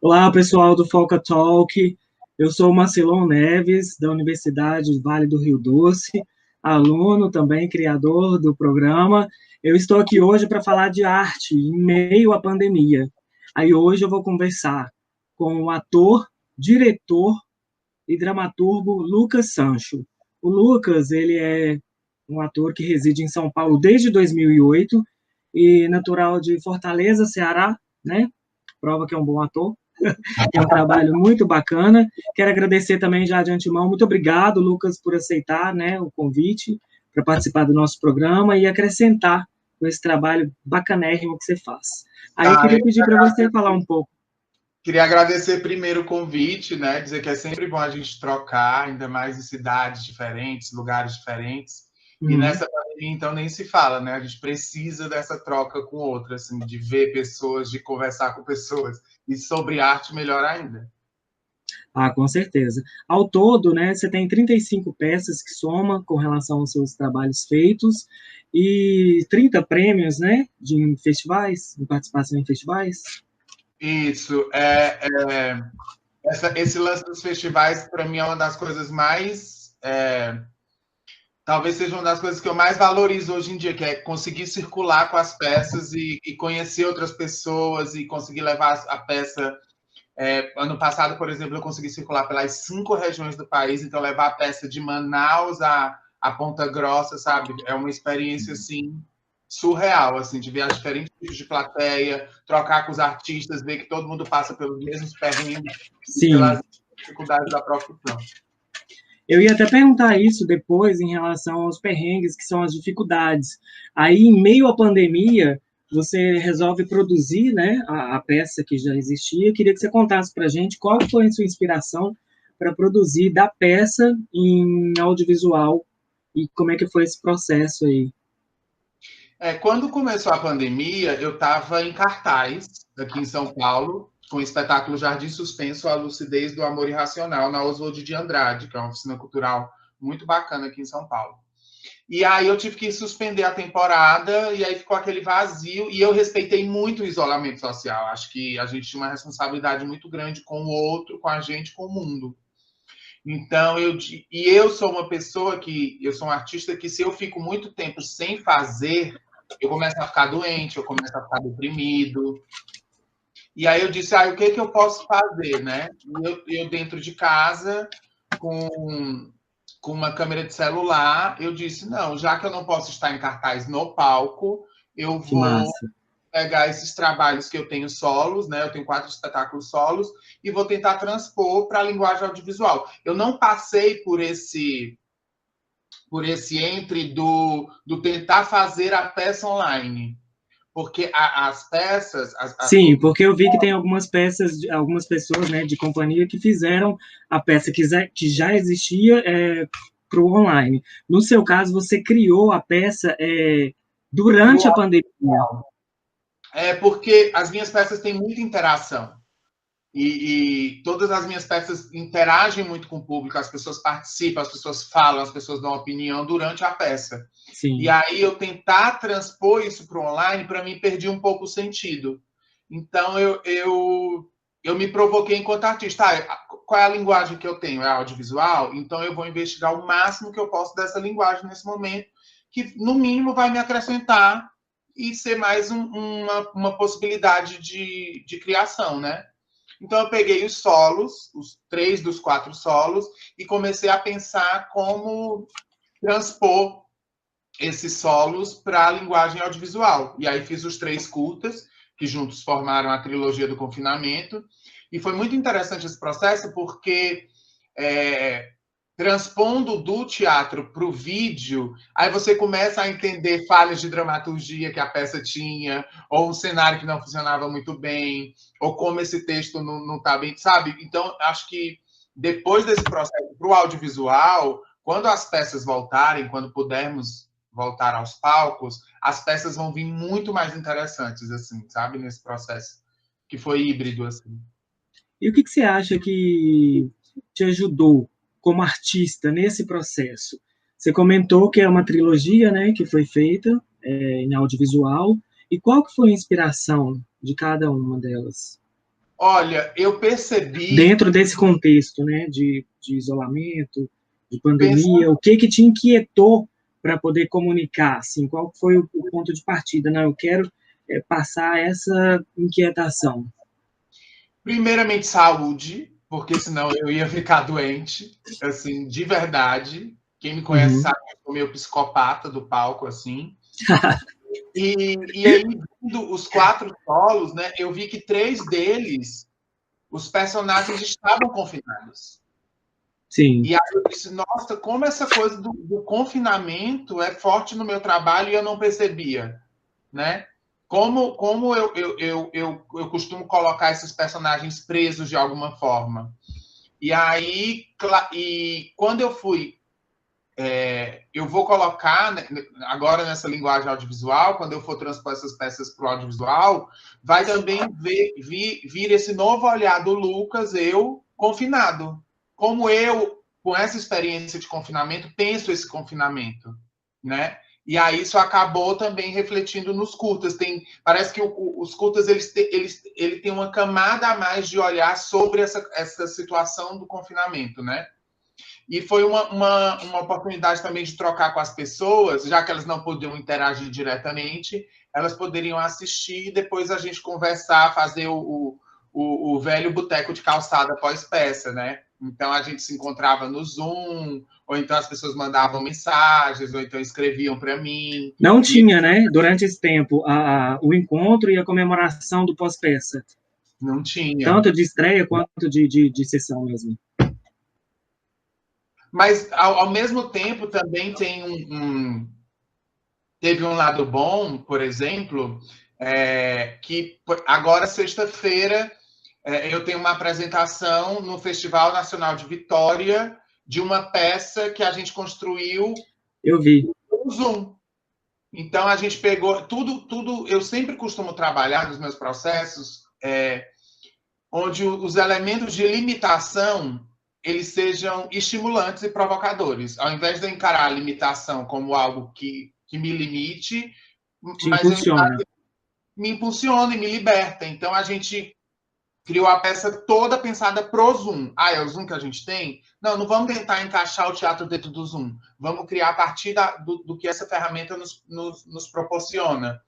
Olá, pessoal do Foca Talk. Eu sou o Marcelon Neves, da Universidade Vale do Rio Doce, aluno também, criador do programa. Eu estou aqui hoje para falar de arte em meio à pandemia. Aí hoje eu vou conversar com o ator, diretor e dramaturgo Lucas Sancho. O Lucas, ele é um ator que reside em São Paulo desde 2008 e natural de Fortaleza, Ceará, né? Prova que é um bom ator. Tem um trabalho muito bacana. Quero agradecer também já de antemão. Muito obrigado, Lucas, por aceitar, né, o convite para participar do nosso programa e acrescentar com esse trabalho bacanérrimo que você faz. Aí eu queria pedir para você falar um pouco. Queria agradecer primeiro o convite, né? Dizer que é sempre bom a gente trocar, ainda mais em cidades diferentes, lugares diferentes. E nessa pandemia, então, nem se fala, né? A gente precisa dessa troca com outras, assim, de ver pessoas, de conversar com pessoas. E sobre arte, melhor ainda. Ah, com certeza. Ao todo, né, você tem 35 peças que soma com relação aos seus trabalhos feitos e 30 prêmios, né, de festivais, de participação em festivais. Isso. Esse lance dos festivais, para mim, é uma das coisas mais... talvez seja uma das coisas que eu mais valorizo hoje em dia, que é conseguir circular com as peças e conhecer outras pessoas e conseguir levar a peça. Ano passado, por exemplo, eu consegui circular pelas 5 regiões do país, então levar a peça de Manaus a Ponta Grossa, sabe? É uma experiência, assim, surreal, assim, de ver as diferentes tipos de plateia, trocar com os artistas, ver que todo mundo passa pelos mesmos perrengues e pelas dificuldades da profissão. Eu ia até perguntar isso depois em relação aos perrengues, que são as dificuldades. Aí, em meio à pandemia, você resolve produzir, né, a peça que já existia. Queria que você contasse para a gente qual foi a sua inspiração para produzir da peça em audiovisual e como é que foi esse processo aí. Quando começou a pandemia, eu estava em cartaz aqui em São Paulo, com o espetáculo Jardim Suspenso, A Lucidez do Amor Irracional, na Oswald de Andrade, que é uma oficina cultural muito bacana aqui em São Paulo. E aí eu tive que suspender a temporada, e aí ficou aquele vazio, e eu respeitei muito o isolamento social. Acho que a gente tinha uma responsabilidade muito grande com o outro, com a gente, com o mundo. Então, eu sou uma pessoa eu sou um artista que se eu fico muito tempo sem fazer, eu começo a ficar doente, eu começo a ficar deprimido. E aí eu disse, o que eu posso fazer, né? E eu dentro de casa, com uma câmera de celular, eu disse, não, já que eu não posso estar em cartaz no palco, eu vou pegar esses trabalhos que eu tenho solos, né? Eu tenho 4 espetáculos solos, e vou tentar transpor para a linguagem audiovisual. Eu não passei por esse entre do tentar fazer a peça online. Porque as peças... Sim, porque eu vi que tem algumas peças, algumas pessoas, né, de companhia que fizeram a peça que já existia para o online. No seu caso, você criou a peça durante a pandemia. Porque as minhas peças têm muita interação. E todas as minhas peças interagem muito com o público, as pessoas participam, as pessoas falam, as pessoas dão opinião durante a peça. Sim. E aí eu tentar transpor isso para o online, para mim, perdi um pouco o sentido. Então, eu me provoquei enquanto artista. Qual é a linguagem que eu tenho? É audiovisual? Então, eu vou investigar o máximo que eu posso dessa linguagem nesse momento, que, no mínimo, vai me acrescentar e ser mais uma possibilidade de criação, né? Então, eu peguei os solos, os 3 dos 4 solos, e comecei a pensar como transpor esses solos para a linguagem audiovisual. E aí fiz os 3 curtas, que juntos formaram a trilogia do confinamento. E foi muito interessante esse processo, porque transpondo do teatro para o vídeo, aí você começa a entender falhas de dramaturgia que a peça tinha, ou um cenário que não funcionava muito bem, ou como esse texto não está bem, sabe? Então, acho que depois desse processo para o audiovisual, quando as peças voltarem, quando pudermos voltar aos palcos, as peças vão vir muito mais interessantes, assim, sabe? Nesse processo que foi híbrido, assim. E o que você acha que te ajudou como artista nesse processo? Você comentou que é uma trilogia, né, que foi feita em audiovisual. E qual que foi a inspiração de cada uma delas? Olha, eu percebi... Dentro desse contexto, né, de isolamento, de pandemia, Pensando, o que te inquietou para poder comunicar? Assim, qual foi o ponto de partida? Não, eu quero passar essa inquietação. primeiramente, saúde, porque senão eu ia ficar doente, assim, de verdade. Quem me conhece Uhum. sabe que eu sou meio psicopata do palco, assim. E aí, vendo os 4 solos, né, eu vi que 3 deles, os personagens estavam confinados. Sim. E aí eu disse, nossa, como essa coisa do confinamento é forte no meu trabalho e eu não percebia, né? Como eu costumo colocar esses personagens presos de alguma forma. E aí, e quando eu fui, eu vou colocar, né, agora nessa linguagem audiovisual, quando eu for transpor essas peças para o audiovisual, vai também vir esse novo olhar do Lucas, eu, confinado. Como eu, com essa experiência de confinamento, penso esse confinamento, né? E aí isso acabou também refletindo nos curtas. Parece que os curtas ele tem uma camada a mais de olhar sobre essa situação do confinamento, né? E foi uma oportunidade também de trocar com as pessoas, já que elas não podiam interagir diretamente, elas poderiam assistir e depois a gente conversar, fazer o velho boteco de calçada pós-peça, né? Então a gente se encontrava no Zoom, ou então as pessoas mandavam mensagens, ou então escreviam para mim. Não E tinha, né, durante esse tempo, o encontro e a comemoração do pós-peça, não tinha. tanto de estreia quanto de sessão mesmo. Mas, ao mesmo tempo, também teve um lado bom, por exemplo, que agora, sexta-feira, eu tenho uma apresentação no Festival Nacional de Vitória de uma peça que a gente construiu Eu vi. no Zoom. Então, a gente pegou tudo. Eu sempre costumo trabalhar nos meus processos onde os elementos de limitação eles sejam estimulantes e provocadores. Ao invés de eu encarar a limitação como algo que me limite, Te mas eu impulsiona. me impulsiona e me liberta. Então, a gente criou a peça toda pensada pro Zoom. Ah, é o Zoom que a gente tem? Não, não vamos tentar encaixar o teatro dentro do Zoom. Vamos criar a partir do que essa ferramenta nos proporciona.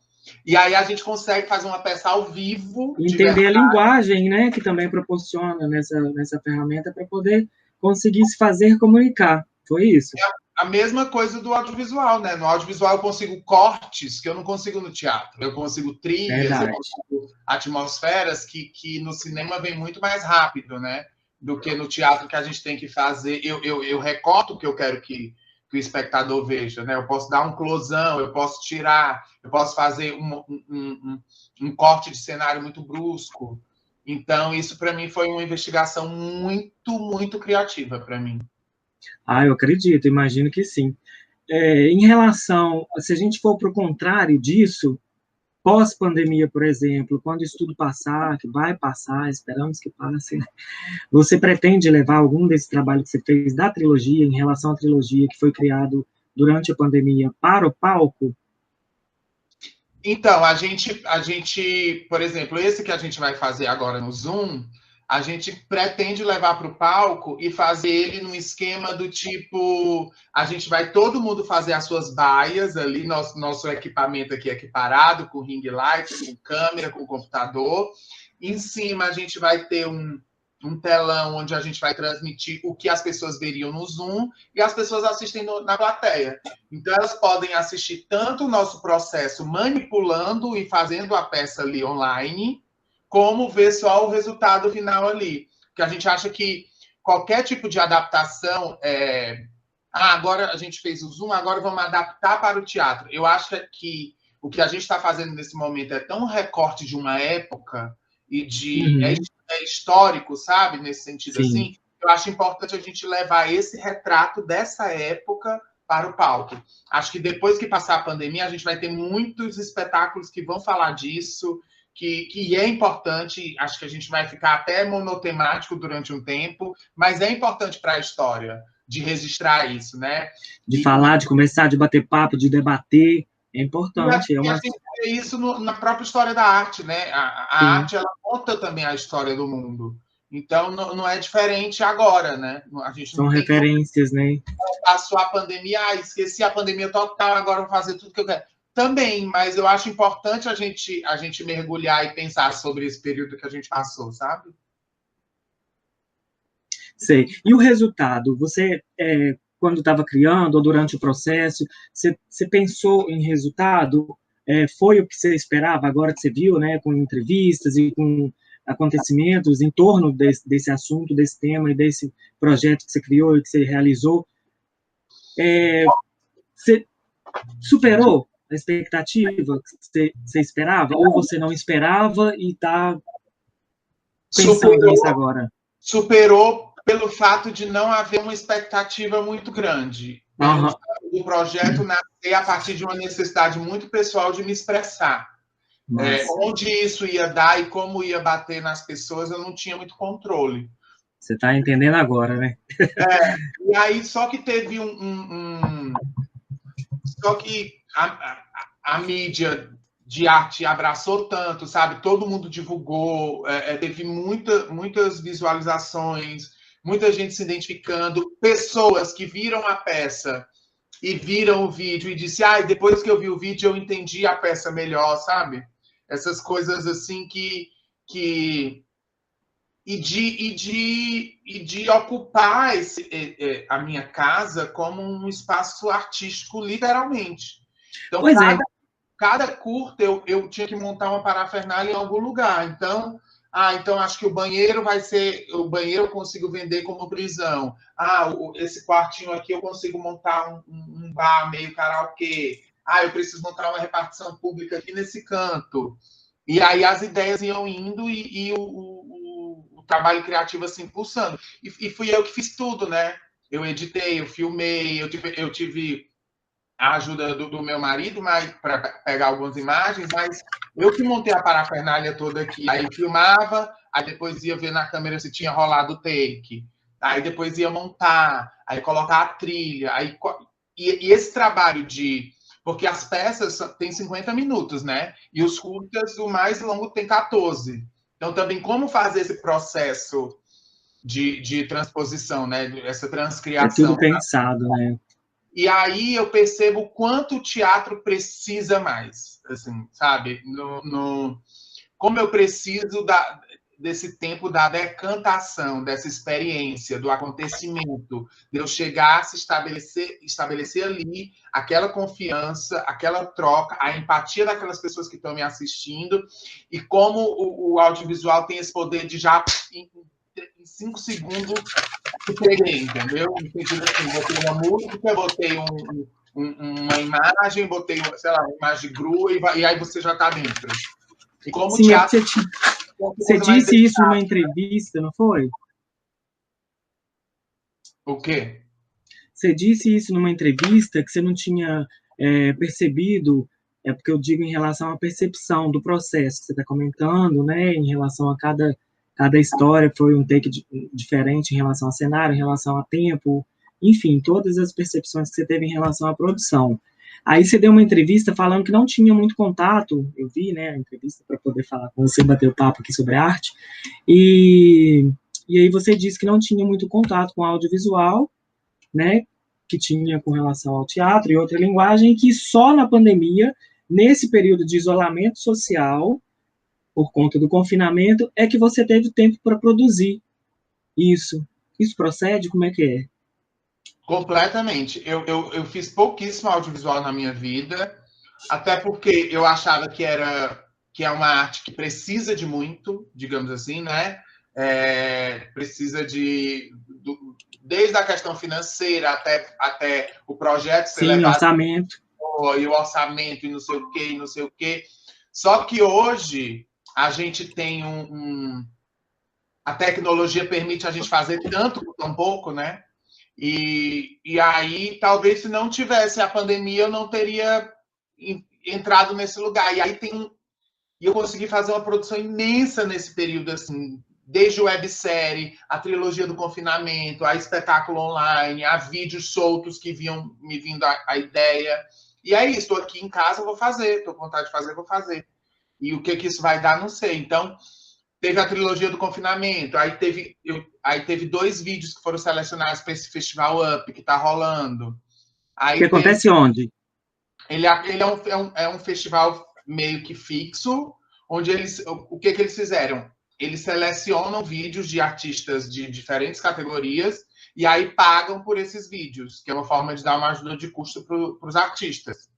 E aí a gente consegue fazer uma peça ao vivo, de Entender a verdade. linguagem, né, que também proporciona nessa ferramenta para poder conseguir se fazer comunicar. Foi isso. A mesma coisa do audiovisual, né? No audiovisual eu consigo cortes que eu não consigo no teatro. Eu consigo trilhas, eu Verdade. consigo atmosferas que no cinema vem muito mais rápido, né? Do que no teatro que a gente tem que fazer. Eu recorto o que eu quero que o espectador veja, né? Eu posso dar um closão, eu posso tirar, eu posso fazer um corte de cenário muito brusco. Então, isso para mim foi uma investigação muito, muito criativa para mim. Eu acredito, imagino que sim. Em relação, se a gente for para o contrário disso, pós-pandemia, por exemplo, quando isso tudo passar, que vai passar, esperamos que passe, né? Você pretende levar algum desse trabalho que você fez da trilogia, em relação à trilogia que foi criado durante a pandemia, para o palco? Então, a gente, por exemplo, esse que a gente vai fazer agora no Zoom, a gente pretende levar para o palco e fazer ele num esquema do tipo, a gente vai todo mundo fazer as suas baias ali, nosso equipamento aqui equiparado, com ring light, com câmera, com computador. Em cima a gente vai ter um telão onde a gente vai transmitir o que as pessoas veriam no Zoom e as pessoas assistem na plateia. Então, elas podem assistir tanto o nosso processo manipulando e fazendo a peça ali online, como ver só o resultado final ali. Porque a gente acha que qualquer tipo de adaptação agora a gente fez o Zoom, agora vamos adaptar para o teatro. Eu acho que o que a gente está fazendo nesse momento é tão recorte de uma época e Uhum, é histórico, sabe? Nesse sentido sim. assim, eu acho importante a gente levar esse retrato dessa época para o palco. Acho que depois que passar a pandemia, a gente vai ter muitos espetáculos que vão falar disso, que é importante. Acho que a gente vai ficar até monotemático durante um tempo, mas é importante para a história de registrar isso, né? De falar, de conversar, de bater papo, de debater. É importante, é E a uma... gente vê isso na própria história da arte, né? A Sim, arte, ela conta também a história do mundo. Então, não é diferente agora, né? A gente são não tem como referências, né? passar a pandemia, esqueci a pandemia total, agora vou fazer tudo que eu quero. Também, mas eu acho importante a gente mergulhar e pensar sobre esse período que a gente passou, sabe? Sei. E o resultado? Você, quando estava criando, ou durante o processo, você pensou em resultado? Foi o que você esperava, agora que você viu, né, com entrevistas e com acontecimentos em torno desse assunto, desse tema e desse projeto que você criou e que você realizou? Você superou a expectativa que você esperava? Ou você não esperava e está pensando Superou, nisso agora? superou pelo fato de não haver uma expectativa muito grande, pelo Aham. fato do projeto nascer a partir de uma necessidade muito pessoal de me expressar. Mas Onde isso ia dar e como ia bater nas pessoas, eu não tinha muito controle. você está entendendo agora, né? E aí, só que teve só que a mídia de arte abraçou tanto, sabe? Todo mundo divulgou, teve muitas visualizações, muita gente se identificando, pessoas que viram a peça e viram o vídeo e disse, depois que eu vi o vídeo eu entendi a peça melhor, sabe? Essas coisas assim que e de ocupar a minha casa como um espaço artístico, literalmente. Então, Pois é, cada curta eu tinha que montar uma parafernália em algum lugar. Então, então acho que o banheiro vai ser. O banheiro eu consigo vender como prisão. Esse quartinho aqui eu consigo montar um bar meio karaokê. Eu preciso montar uma repartição pública aqui nesse canto. E aí as ideias iam indo e o trabalho criativo assim impulsando. E fui eu que fiz tudo, né? Eu editei, eu filmei, eu tive a ajuda do meu marido para pegar algumas imagens, mas eu que montei a parafernália toda aqui. Aí filmava, aí depois ia ver na câmera se tinha rolado o take. Aí depois ia montar, aí colocar a trilha. E esse trabalho de... Porque as peças têm 50 minutos, né? E os curtas, o mais longo tem 14. Então, também como fazer esse processo de transposição, né? Essa é transcriação. tudo pensado, né? E aí eu percebo o quanto o teatro precisa mais, assim, sabe? Como eu preciso desse tempo da decantação, dessa experiência, do acontecimento, de eu chegar, se estabelecer ali aquela confiança, aquela troca, a empatia daquelas pessoas que estão me assistindo, e como o audiovisual tem esse poder de já, em 5 segundos, peguei, entendeu? No sentido assim, botei uma música, botei uma imagem, botei, sei lá, uma imagem grua e aí você já está dentro. E como o Sim, é porque teatro é uma você coisa mais disse isso numa delicada. entrevista, não foi? O quê? Você disse isso numa entrevista que você não tinha percebido, porque eu digo em relação à percepção do processo que você está comentando, né? Em relação a cada história, foi um take diferente em relação ao cenário, em relação a tempo, enfim, todas as percepções que você teve em relação à produção. Aí você deu uma entrevista falando que não tinha muito contato, eu vi, né, a entrevista para poder falar com você, bater o papo aqui sobre arte, e aí você disse que não tinha muito contato com audiovisual, né, que tinha com relação ao teatro e outra linguagem, que só na pandemia, nesse período de isolamento social, por conta do confinamento, é que você teve tempo para produzir isso. Isso procede? Como é que é? Completamente. Eu fiz pouquíssimo audiovisual na minha vida, até porque eu achava que é uma arte que precisa de muito, digamos assim, né? Precisa desde a questão financeira até o projeto ser Sim, levado orçamento. e o orçamento e não sei o quê, e não sei o quê. Só que hoje a gente tem a tecnologia permite a gente fazer tanto com tão pouco, né? E aí, talvez se não tivesse a pandemia, eu não teria entrado nesse lugar. E aí e eu consegui fazer uma produção imensa nesse período, assim, desde websérie, a trilogia do confinamento, a espetáculo online, a vídeos soltos que me vindo a ideia. E é isso, estou aqui em casa, vou fazer, estou com vontade de fazer, vou fazer. E o que isso vai dar, não sei. Então, teve a trilogia do confinamento, aí teve 2 vídeos que foram selecionados para esse Festival Up, que está rolando. Que Aí acontece onde? ele é um festival meio que fixo, onde o que eles fizeram? Eles selecionam vídeos de artistas de diferentes categorias e aí pagam por esses vídeos, que é uma forma de dar uma ajuda de custo para os artistas.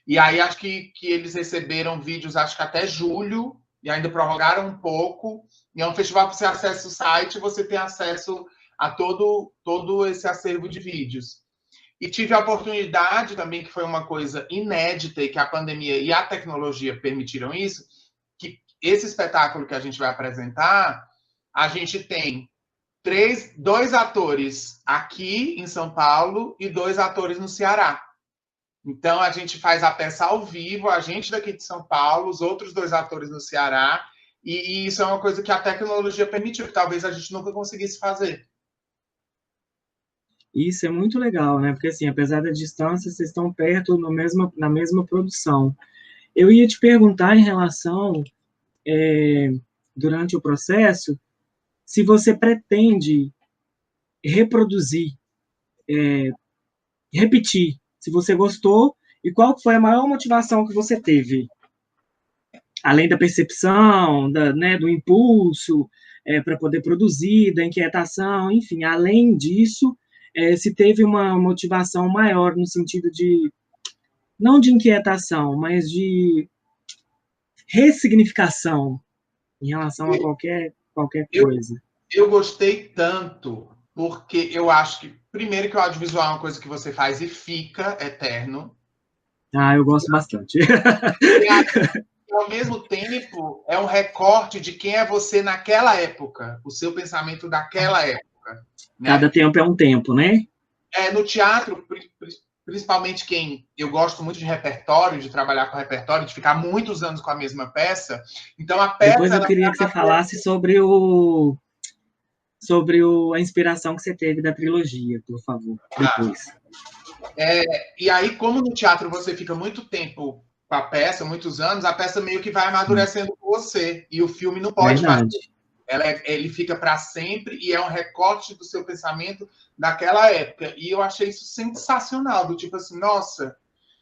E aí acho que eles receberam vídeos, acho que até julho, e ainda prorrogaram um pouco. E é um festival que você acessa o site e você tem acesso a todo esse acervo de vídeos. E tive a oportunidade também, que foi uma coisa inédita e que a pandemia e a tecnologia permitiram isso, que esse espetáculo que a gente vai apresentar, a gente tem 2 atores aqui em São Paulo e 2 atores no Ceará. Então, a gente faz a peça ao vivo, a gente daqui de São Paulo, os outros 2 atores no Ceará, e isso é uma coisa que a tecnologia permitiu, que talvez a gente nunca conseguisse fazer. Isso é muito legal, né? Porque, assim, apesar da distância, vocês estão perto na mesma produção. Eu ia te perguntar em relação, durante o processo, se você pretende reproduzir, repetir, se você gostou, e qual foi a maior motivação que você teve? Além da percepção, né, do impulso, para poder produzir, da inquietação, enfim, além disso, se teve uma motivação maior no sentido de, não de inquietação, mas de ressignificação em relação a qualquer Eu, coisa. eu gostei tanto, porque eu acho que, primeiro, que o audiovisual é uma coisa que você faz e fica eterno. Ah, eu gosto bastante. E, ao mesmo tempo, é um recorte de quem é você naquela época, o seu pensamento daquela época, Cada né? tempo é um tempo, né? No teatro, principalmente quem... Eu gosto muito de repertório, de trabalhar com repertório, de ficar muitos anos com a mesma peça. Então, a Depois peça... eu queria que você falasse sobre a inspiração que você teve da trilogia, por favor, depois. E aí, como no teatro você fica muito tempo com a peça, muitos anos, a peça meio que vai amadurecendo com você. E o filme não pode fazer. Verdade. Ele fica para sempre e é um recorte do seu pensamento daquela época. E eu achei isso sensacional, do tipo assim, nossa,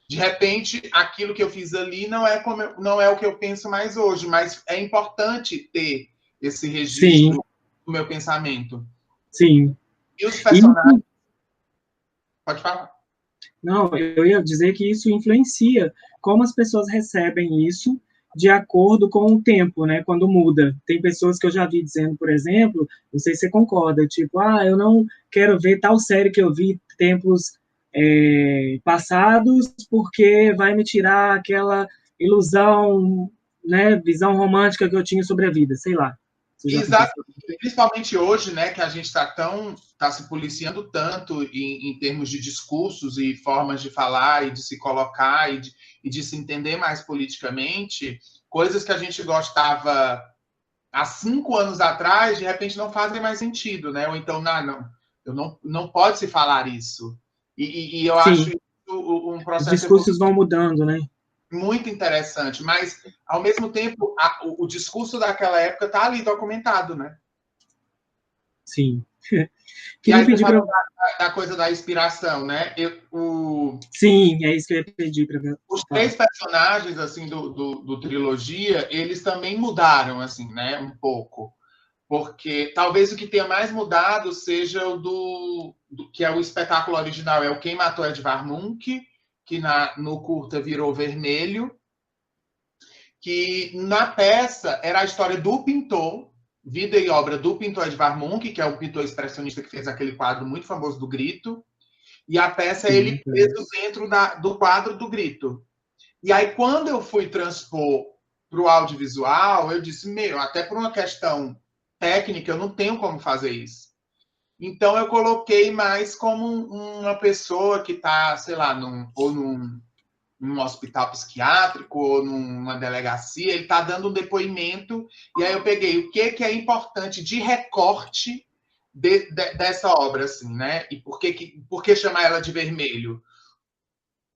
de repente aquilo que eu fiz ali não é o que eu penso mais hoje, mas é importante ter esse registro Sim, do meu pensamento. sim. E os E, personagens... Pode falar. não, eu ia dizer que isso influencia como as pessoas recebem isso de acordo com o tempo, né? Quando muda. Tem pessoas que eu já vi dizendo, por exemplo, não sei se você concorda, tipo, eu não quero ver tal série que eu vi tempos passados porque vai me tirar aquela ilusão, né? Visão romântica que eu tinha sobre a vida, sei lá. Exato, principalmente hoje, né, que a gente está se policiando tanto em termos de discursos e formas de falar e de se colocar e de se entender mais politicamente, coisas que a gente gostava há 5 anos atrás, de repente não fazem mais sentido, né? Ou então, não pode se falar isso. E eu acho Sim, isso um os processo discursos vão mudando, né? muito interessante, mas, ao mesmo tempo, o discurso daquela época está ali documentado, né? Sim. E Queria aí você pedir para. falou da coisa da inspiração, né? Sim, é isso que eu ia pedir para Os falar. 3 personagens assim do trilogia, eles também mudaram assim, né? Um pouco, porque talvez o que tenha mais mudado seja o do que é o espetáculo original, é o Quem Matou Edvard Munch, que no curta virou Vermelho, que na peça era a história do pintor, vida e obra do pintor Edvard Munch, que é o pintor expressionista que fez aquele quadro muito famoso do Grito, e a peça é ele Sim, preso dentro do quadro do Grito. E aí, quando eu fui transpor para o audiovisual, eu disse, até por uma questão técnica, eu não tenho como fazer isso. Então, eu coloquei mais como uma pessoa que está, sei lá, num hospital psiquiátrico ou numa delegacia, ele está dando um depoimento, e aí eu peguei o que é importante de recorte dessa obra, assim, né? E por que chamar ela de vermelho?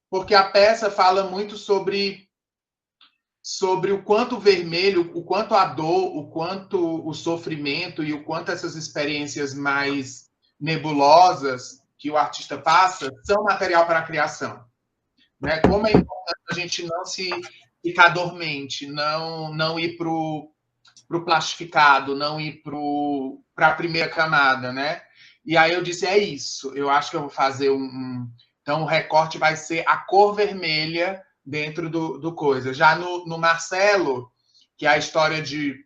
porque a peça fala muito sobre o quanto o vermelho, o quanto a dor, o quanto o sofrimento e o quanto essas experiências mais nebulosas que o artista passa são material para a criação. Né? Como é importante a gente não se ficar dormente, não ir para o plastificado, não ir para a primeira camada, né? E aí eu disse, é isso, eu acho que eu vou fazer Então, o recorte vai ser a cor vermelha dentro do coisa. Já no Marcelo, que é a história de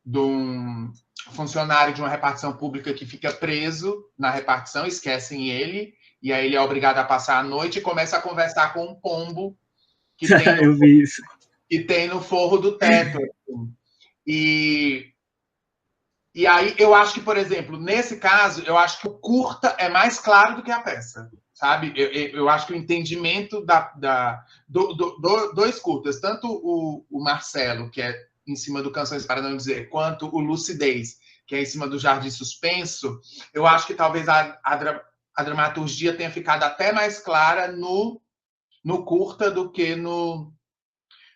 um funcionário de uma repartição pública que fica preso na repartição, esquecem ele, e aí ele é obrigado a passar a noite e começa a conversar com um pombo que tem Eu vi isso. que tem no forro do teto. Assim. E aí eu acho que, por exemplo, nesse caso, eu acho que o curta é mais claro do que a peça, sabe? Eu acho que o entendimento dois curtas, tanto o Marcelo, que é em cima do Canções para Não Dizer, quanto o Lucidez, que é em cima do Jardim Suspenso, eu acho que talvez a dramaturgia tenha ficado até mais clara no curta do que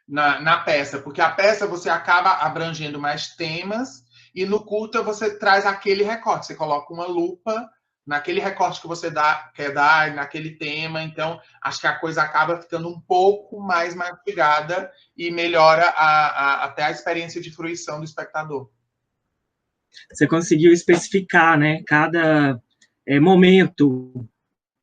na peça, porque a peça você acaba abrangendo mais temas e no curta você traz aquele recorte, você coloca uma lupa naquele recorte que você quer dar, naquele tema, então acho que a coisa acaba ficando um pouco mais mastigada e melhora até a experiência de fruição do espectador. Você conseguiu especificar, né, cada momento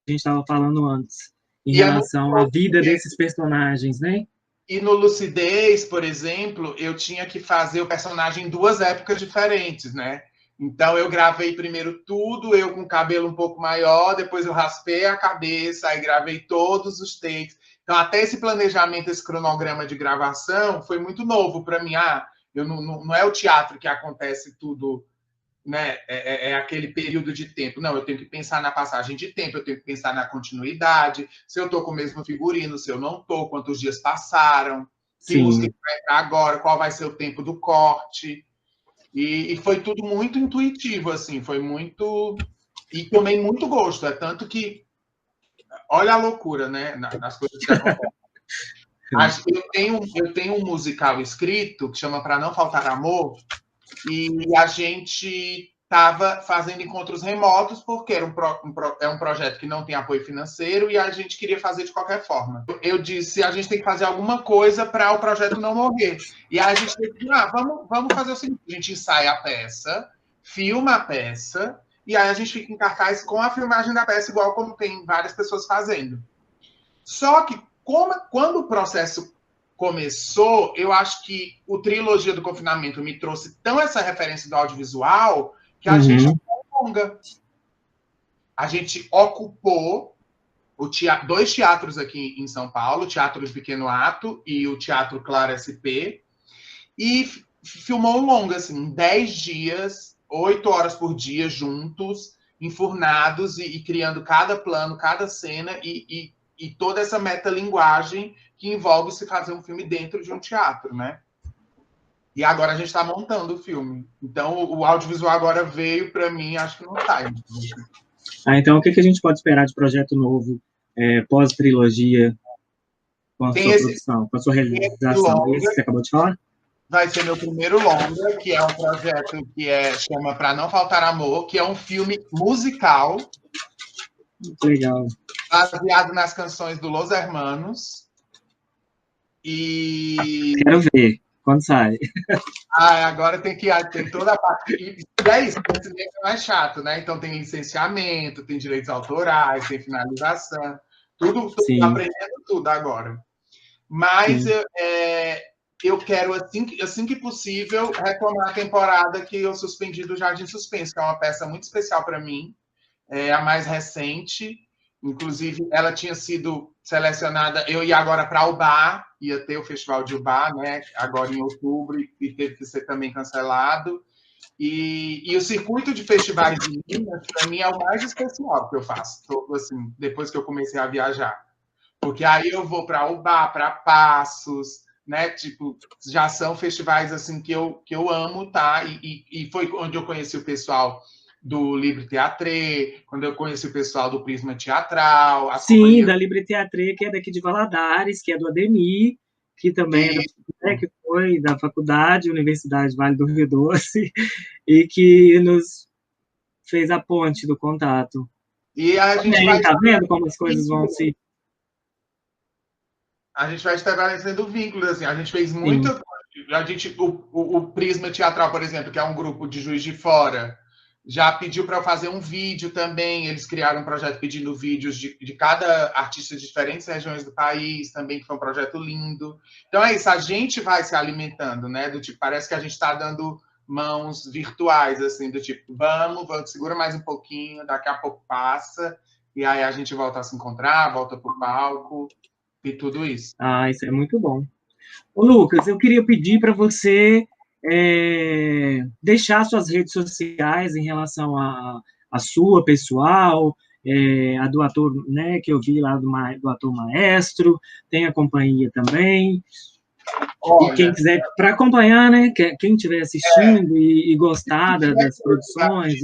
que a gente estava falando antes, em relação à vida desses personagens, né? E no Lucidez, por exemplo, eu tinha que fazer o personagem em duas épocas diferentes, né? Então eu gravei primeiro tudo, eu com o cabelo um pouco maior, depois eu raspei a cabeça, aí gravei todos os takes. Então até esse planejamento, esse cronograma de gravação foi muito novo para mim. Não é o teatro que acontece tudo, né? É aquele período de tempo. Não, eu tenho que pensar na passagem de tempo, eu tenho que pensar na continuidade, se eu estou com o mesmo figurino, se eu não estou, quantos dias passaram, que música vai entrar agora, qual vai ser o tempo do corte. E foi tudo muito intuitivo, assim, foi muito... E tomei muito gosto, é tanto que... Olha a loucura, né? Nas coisas que acontecem. Eu tenho um musical escrito que chama Para Não Faltar Amor, e a gente estava fazendo encontros remotos, porque era um projeto que não tem apoio financeiro e a gente queria fazer de qualquer forma. Eu disse, a gente tem que fazer alguma coisa para o projeto não morrer. E aí a gente disse, vamos fazer o seguinte, a gente ensaia a peça, filma a peça, e aí a gente fica em cartaz com a filmagem da peça, igual como tem várias pessoas fazendo. Só que, quando o processo começou, eu acho que o Trilogia do Confinamento me trouxe tão essa referência do audiovisual que a gente longa. A gente ocupou dois teatros aqui em São Paulo, o Teatro do Pequeno Ato e o Teatro Claro SP, e filmou um longa, assim, 10 dias, 8 horas por dia, juntos, enfurnados e criando cada plano, cada cena e toda essa metalinguagem que envolve se fazer um filme dentro de um teatro, né? E agora a gente está montando o filme. Então, o audiovisual agora veio para mim, acho que não sai. Então, o que a gente pode esperar de projeto novo, pós-trilogia, com a sua produção, com a sua realização? Esse que você acabou de falar? Vai ser meu primeiro longa, que é um projeto que chama Para Não Faltar Amor, que é um filme musical. Muito legal. Baseado nas canções do Los Hermanos. E... Quero ver. Quando sai? Agora tem toda a parte. E é isso, o cinema é mais chato, né? Então tem licenciamento, tem direitos autorais, tem finalização. Tudo aprendendo tudo agora. Mas eu quero, assim que possível, retomar a temporada que eu suspendi do Jardim Suspenso, que é uma peça muito especial para mim. É a mais recente. Inclusive, ela tinha sido selecionada, eu ia agora para Ubá, ia ter o Festival de Ubá, né, agora em outubro, e teve que ser também cancelado. E o circuito de festivais de Minas, para mim, é o mais especial que eu faço, assim, depois que eu comecei a viajar. Porque aí eu vou para Ubá, para Passos, né, tipo, já são festivais assim que eu amo, tá? E foi onde eu conheci o pessoal do Libre Teatre, quando eu conheci o pessoal do Prisma Teatral, as Sim, companhias... da Libre Teatre, que é daqui de Valadares, que é do Ademir, que também que foi da faculdade, Universidade Vale do Rio Doce, e que nos fez a ponte do contato. E a gente vai... Tá vendo como as coisas vão se... A gente vai estabelecendo vínculos, assim, a gente fez muita... O Prisma Teatral, por exemplo, que é um grupo de Juiz de Fora, já pediu para eu fazer um vídeo também. Eles criaram um projeto pedindo vídeos de cada artista de diferentes regiões do país, também, que foi um projeto lindo. Então é isso, a gente vai se alimentando, né? Do tipo, parece que a gente está dando mãos virtuais, assim, do tipo, vamos, segura mais um pouquinho, daqui a pouco passa, e aí a gente volta a se encontrar, volta para o palco, e tudo isso. Ah, isso é muito bom. Ô, Lucas, eu queria pedir para você deixar suas redes sociais em relação à sua pessoal, a do ator, né, que eu vi lá do ator Maestro, tem a companhia também. Olha, e quem quiser, para acompanhar, né, quem estiver assistindo e gostar das produções.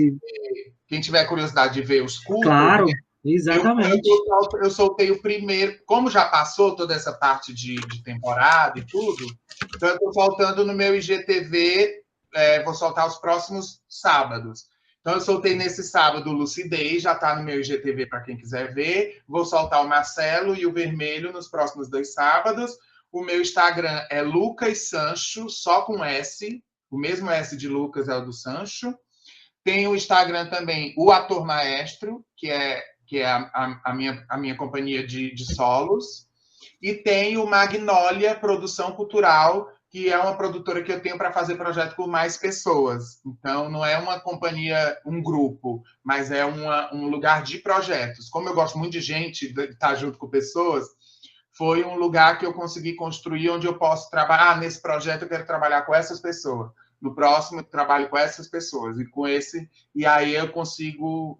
Quem tiver curiosidade de ver os curtas, claro, exatamente. Eu soltei o primeiro, como já passou toda essa parte de temporada e tudo, então eu estou soltando no meu IGTV, vou soltar os próximos sábados. Então eu soltei nesse sábado Lucidez, já está no meu IGTV para quem quiser ver. Vou soltar o Marcelo e o Vermelho nos próximos 2 sábados. O meu Instagram é Lucas Sancho, só com S. O mesmo S de Lucas é o do Sancho. Tem o Instagram também, o Ator Maestro, que é a minha companhia de solos. E tem o Magnólia Produção Cultural, que é uma produtora que eu tenho para fazer projeto com mais pessoas. Então, não é uma companhia, um grupo, mas é um lugar de projetos. Como eu gosto muito de gente, de estar junto com pessoas, foi um lugar que eu consegui construir onde eu posso trabalhar. Nesse projeto eu quero trabalhar com essas pessoas. No próximo eu trabalho com essas pessoas. E aí eu consigo,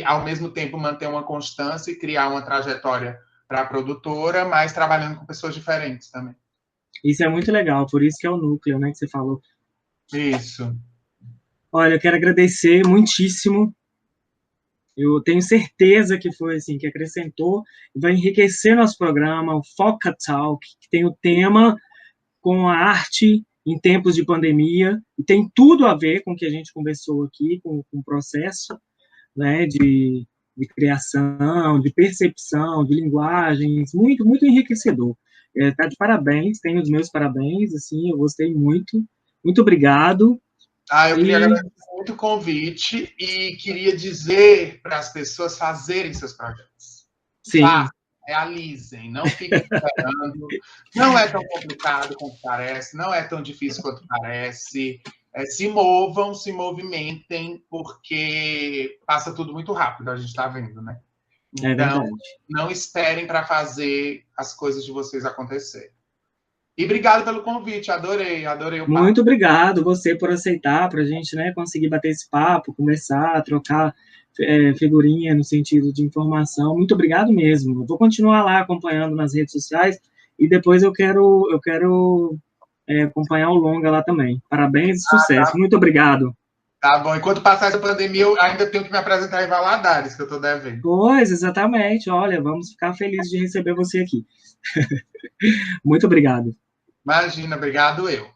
ao mesmo tempo, manter uma constância e criar uma trajetória para a produtora, mas trabalhando com pessoas diferentes também. Isso é muito legal, por isso que é o núcleo, né, que você falou. Isso. Olha, eu quero agradecer muitíssimo. Eu tenho certeza que foi assim, que acrescentou e vai enriquecer nosso programa, o Foca Talk, que tem o tema com a arte em tempos de pandemia, e tem tudo a ver com o que a gente conversou aqui, com o processo, né, de criação, de percepção, de linguagens, muito, muito enriquecedor. Tá de parabéns, tenho os meus parabéns, assim, eu gostei muito. Muito obrigado. Eu queria agradecer muito o convite e queria dizer para as pessoas fazerem seus projetos. Sim. Realizem, não fiquem esperando. Não é tão complicado quanto parece, não é tão difícil quanto parece. Se movam, se movimentem, porque passa tudo muito rápido, a gente está vendo, né? Então, não esperem para fazer as coisas de vocês acontecerem. E obrigado pelo convite, adorei o papo. Muito obrigado você por aceitar, para a gente, né, conseguir bater esse papo, conversar, trocar figurinha no sentido de informação. Muito obrigado mesmo. Eu vou continuar lá acompanhando nas redes sociais e depois eu quero acompanhar o longa lá também. Parabéns e sucesso. Tá. Muito obrigado. Tá bom. Enquanto passar essa pandemia, eu ainda tenho que me apresentar em Valadares, que eu estou devendo. Pois, exatamente. Olha, vamos ficar felizes de receber você aqui. Muito obrigado. Imagina, obrigado eu.